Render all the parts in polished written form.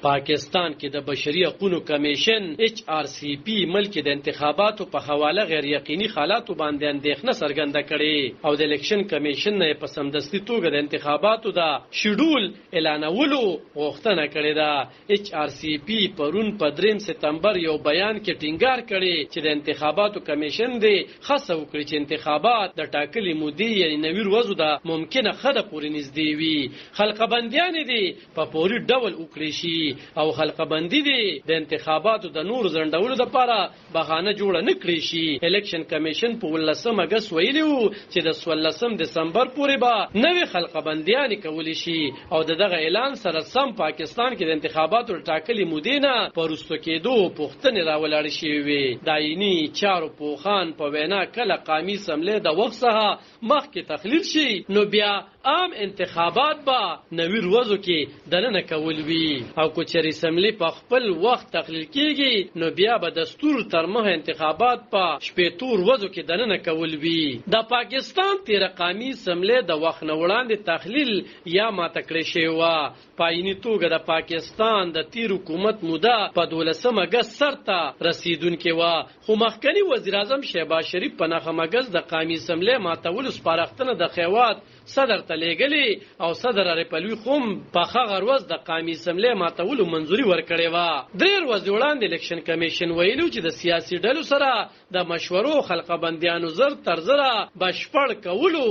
پاکستان کې د بشري حقوقو کمیشن HRCP ملک د انتخاباتو په حواله غیر یقیني حالاتو باندې اندېښنه څرګنده کړې او د الیکشن کمیشن نه په سمدستي توګه د انتخاباتو د شیډول اعلانولو غوښتنه کړې ده. HRCP پرون په 3 سپتمبر یو بیان کې ټینګار کړي چې د انتخاباتو کمیشن دی خاصه وکړي چې انتخابات د ټاکلي مودې یعنی 90 ورځو د ممکنه خده پورې نږدې وي. خلقه بندیان دي په پوری ډول وکړي شي او حلقه بندي دي د انتخاباتو د نور زندولو لپاره بهانه جوړ نه کړی شي. الیکشن کمیشن په 18 اگست ویلو چې د 16 دسمبر پورې به نوې حلقه بندیان کولی شي او دغه اعلان سره سم پاکستان کې د انتخاباتو ټاکلي مودې نه پرستو کېدو پوښتنې راولاړ شي وي. دایني چارو پوخان په وینا کله قومي سملې د وخت څخه مخکې تخلیل شي نو بیا عام انتخابات با 90 ورځو کې دننه کول وي او کو چری سملی په خپل وخت تخلیل کیږي نو بیا به دستور تر مه انتخابات په 70 ورځو کې دننه کول وي. د پاکستان تیر قومي سملی د وخت نه وړاندې تخلیل یا ماته کړی شوی و. پایني توګه د پاکستان د تیر حکومت موده په 12 اگست سرته رسیدونکې و خو مخکنی وزیر اعظم شهباز شریف په 9 اگست د قومي سملی ماتول سپارښتنه د خیوات صدر ته لېږلې او صدر رپلوي خوم په هغه ورځ د قومي اسمبلی ماتولو منظوري ورکړې وه. 3 ورځې وړاندې الیکشن کمیشن ویلو چې د سیاسي ډلو سره د مشورو خلقه بندیانو زر تر زره بشپړ کولو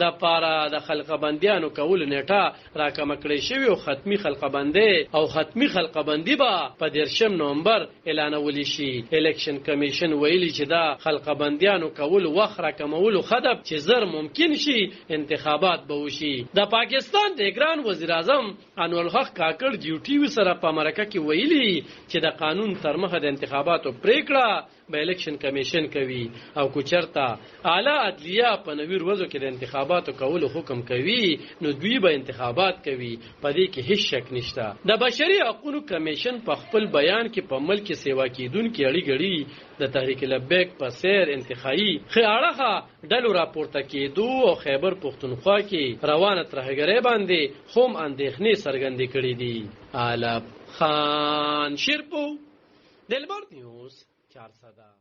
دپاره د خلقه بندیانو کولو نیټه راکمه کړې شوې او ختمي خلقه بندي او ختمي خلقه بندي به په 13 نومبر اعلانولی شي. الیکشن کمیشن ویلي چې دا خلقه بندیانو کولو وخت راکمولو خدب چې زر ممکن شي انتخابات به وشي. د پاکستان د ګران وزیر اعظم انوالحق کاکړ ډیوټي سره په مرکه کې ویلي چې د قانون تر مخه د انتخاباتو پریکړه به الیکشن کمیشن کوي او کو چرته اعلی عدلیه په 90 ورځو کې د انتخاباتو کولو حکم کوي نو دوی به انتخابات کوي. په دې کې هیڅ شک نشته. د بشري حقوقو کمیشن په خپل بیان کې په ملک کې سیوا کیدونکو اړیګړي د تحریک لبیک په سیر انتخابي خیاړه ډلو راپورته کېدو او خیبر پختونخوا کې روانه ترهګرۍ باندې هم اندېښنې څرګندې کړې دي. علب خان شیرپو دلبر نیوز 400